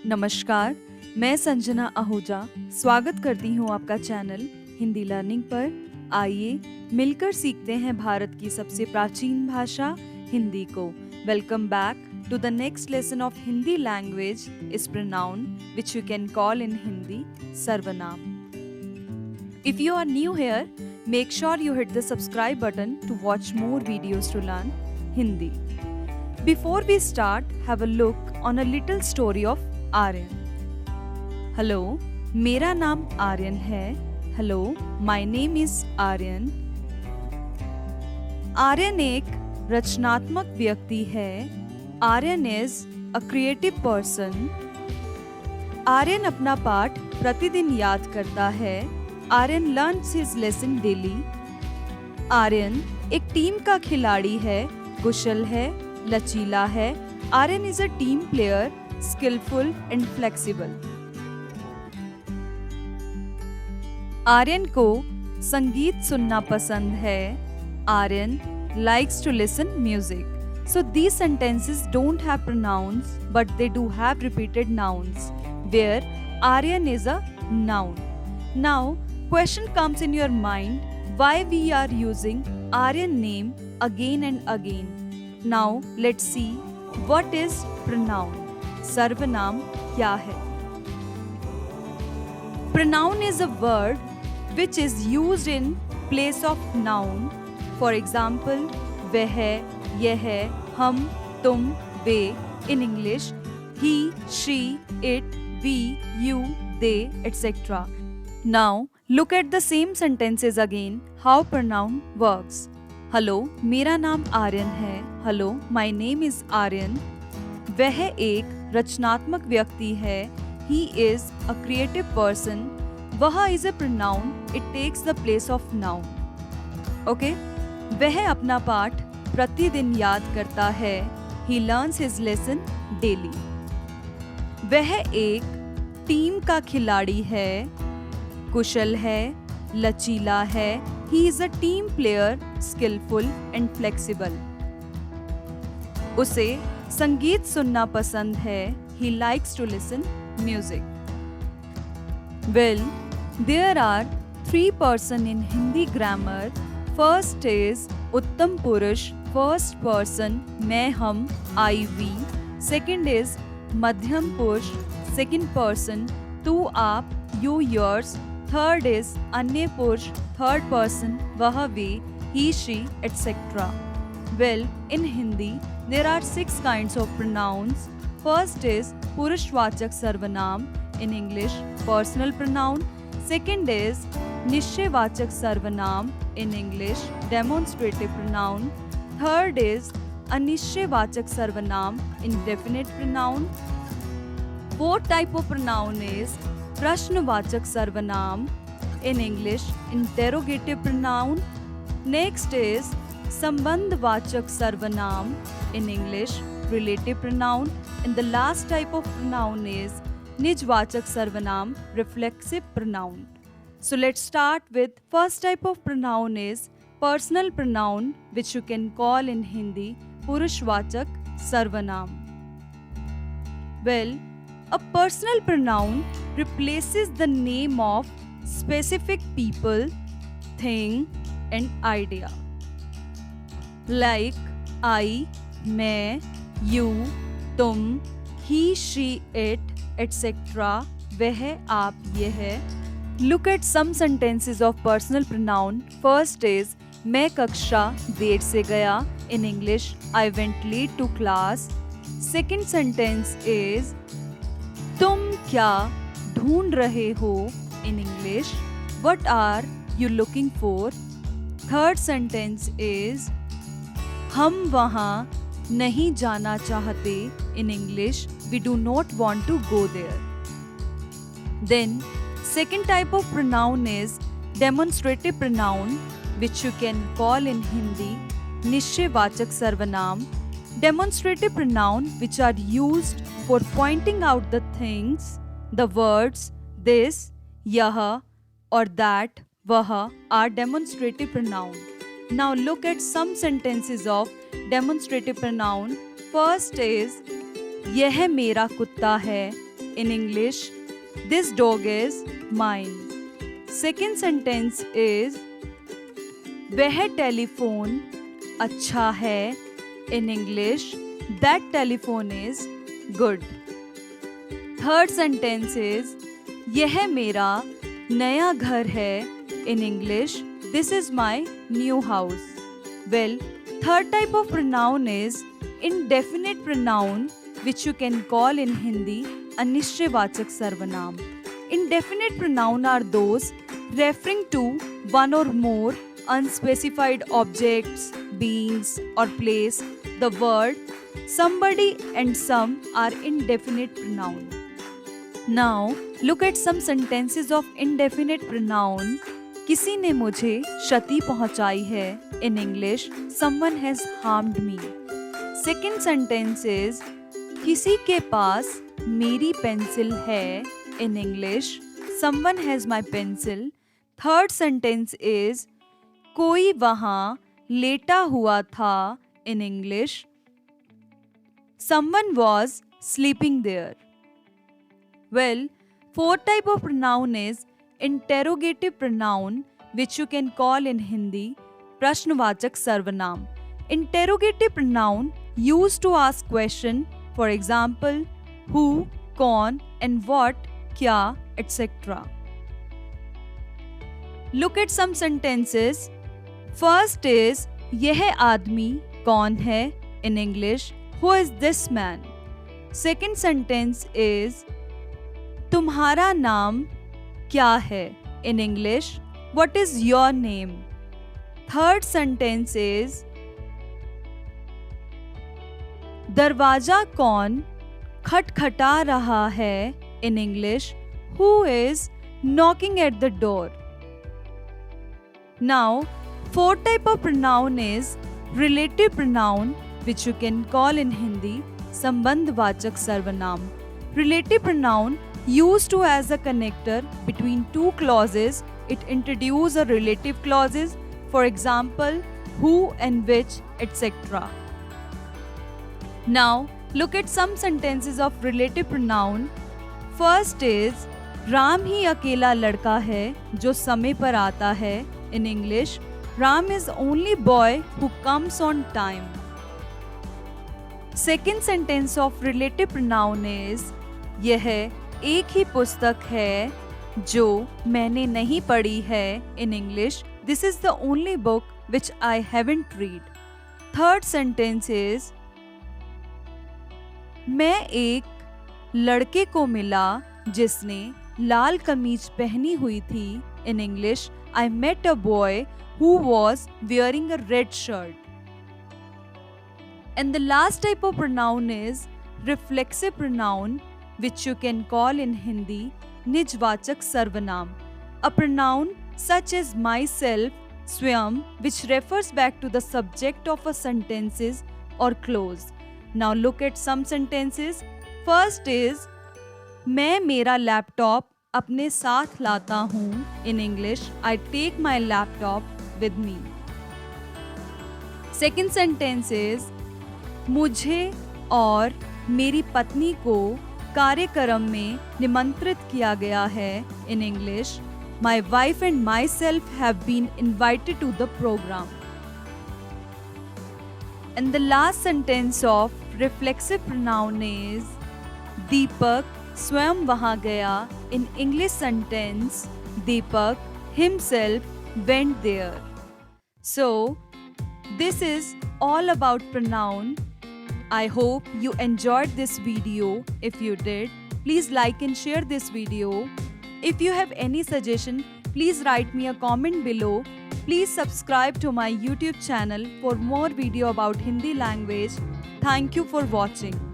नमस्कार, मैं संजना आहूजा स्वागत करती हूँ आपका चैनल हिंदी लर्निंग पर। आइए मिलकर सीखते हैं भारत की सबसे प्राचीन भाषा हिंदी को। Welcome back to the next lesson of Hindi language is pronoun, which you can call in Hindi Sarvanam. If you are new here, make sure you hit the subscribe button to watch more videos to learn Hindi. Before we start, have a look on a little story of Aryan. Hello, मेरा नाम आर्यन है. Hello, my name is Aryan. Aryan एक रचनात्मक व्यक्ति है. Aryan is a creative person. Aryan अपना पाठ प्रतिदिन याद करता है. Aryan learns his lesson daily. Aryan एक टीम का खिलाड़ी है, कुशल है, लचीला है. Aryan is a team player, skillful and flexible. Aryan को संगीत सुनना पसंद है. Aryan likes to listen music. So these sentences don't have pronouns, but they do have repeated nouns, where Aryan is a noun. Now, question comes in your mind, why we are using Aryan name again and again. Now, let's see what is pronoun. सर्वनाम क्या है? Pronoun is a word which is used in place of noun. For example, वह, यह, हम, तुम, वे. In English, he, she, it, we, you, they, etc. Now, look at the same sentences again, how pronoun works. Hello, मेरा नाम आर्यन है. Hello, my name is Aryan. वह एक रचनात्मक व्यक्ति है. He is a creative person. वह is a pronoun. It takes the place of noun. Okay? वह अपना पाठ प्रतिदिन याद करता है. He learns his lesson daily. वह एक टीम का खिलाड़ी है, कुशल है, लचीला है. He is a team player, skillful and flexible. उसे संगीत सुनना पसंद है. He likes to listen music. Well, there are 3 persons in Hindi grammar. First is उत्तम पुरुष, first person मैं हम I we. Second is मध्यम पुरुष, second person तू आप you yours. Third is अन्य पुरुष, third person वह वे he she etc. Well, in Hindi there are 6 kinds of pronouns. First is पुरुषवाचक सर्वनाम, in English personal pronoun. Second is निश्चयवाचक सर्वनाम, in English demonstrative pronoun. Third is अनिश्चयवाचक सर्वनाम, indefinite pronoun. Fourth type of pronoun is प्रश्नवाचक सर्वनाम, in English interrogative pronoun. Next is संबंधवाचक सर्वनाम, in English relative pronoun. And the last type of pronoun is निजवाचक सर्वनाम, reflexive pronoun. So let's start with first type of pronoun is personal pronoun, which you can call in Hindi पुरुषवाचक सर्वनाम. Well, a personal pronoun replaces the name of specific people, thing and idea. Like I, मैं, you, तुम, he, she, it, etc. वह, आप, यह. Look at some sentences of personal pronoun. First is मैं कक्षा देर से गया. In English, I went late to class. Second sentence is तुम क्या ढूंढ रहे हो. In English, what are you looking for? Third sentence is हम वहाँ नहीं जाना चाहते. In English, we do not want to go there. Then, second type of pronoun is demonstrative pronoun, which you can call in Hindi निश्चयवाचक सर्वनाम. Demonstrative pronoun which are used for pointing out the things, the words this, यह or that, वह are demonstrative pronoun. Now look at some sentences of demonstrative pronoun. First is यह मेरा कुत्ता है. In English, this dog is mine. Second sentence is वह telephone अच्छा है. In English, that telephone is good. Third sentence is यह मेरा नया घर है. In English, this is my new house. Well, third type of pronoun is indefinite pronoun, which you can call in Hindi अनिश्चयवाचक सर्वनाम. Indefinite pronoun are those referring to one or more unspecified objects, beings, or place. The word somebody and some are indefinite pronoun. Now, look at some sentences of indefinite pronoun. किसी ने मुझे क्षति पहुंचाई है. In English, someone has harmed me. Second sentence is किसी के पास मेरी pencil है. In English, someone has my pencil. Third sentence is कोई वहाँ लेटा हुआ था. In English, someone was sleeping there. Well, fourth type of pronoun is interrogative pronoun, which you can call in Hindi प्रश्नवाचक सर्वनाम. Interrogative pronoun used to ask question, for example, who, कौन, and what, क्या, etc. Look at some sentences. First is यह आदमी कौन है. In English, who is this man? Second sentence is तुम्हारा नाम क्या है. In English, what is your name? Third sentence is दरवाजा कौन खटखटा रहा है. In English, who is knocking at the door? Now, fourth type of pronoun is relative pronoun, which you can call in Hindi संबंधवाचक सर्वनाम. Relative pronoun used to as a connector between two clauses. It introduce a relative clauses, for example, who and which, etc. Now, look at some sentences of relative pronoun. First is Ram ही अकेला लड़का है जो समय पर आता है. In English, Ram is only boy who comes on time. Second sentence of relative pronoun is यह एक ही पुस्तक है जो मैंने नहीं पढ़ी है. In English, this is the only book which I haven't read. Third sentence is मैं एक लड़के को मिला जिसने लाल कमीज पहनी हुई थी. In English, I met a boy who was wearing a red shirt. And the last type of pronoun is reflexive pronoun, which you can call in Hindi निजवाचक सर्वनाम. A pronoun such as myself, स्वयं, which refers back to the subject of a sentences or clause. Now look at some sentences. First is मैं मेरा laptop अपने साथ लाता हूँ. In English, I take my laptop with me. Second sentence is मुझे और मेरी पत्नी को कार्यक्रम में निमंत्रित किया गया है. In English, my wife and myself have been invited to the program. And the last sentence of reflexive pronoun is दीपक स्वयं वहाँ गया. In English sentence, Deepak himself went there. So, this is all about pronoun. I hope you enjoyed this video. If you did, please like and share this video. If you have any suggestion, please write me a comment below. Please subscribe to my YouTube channel for more video about Hindi language. Thank you for watching.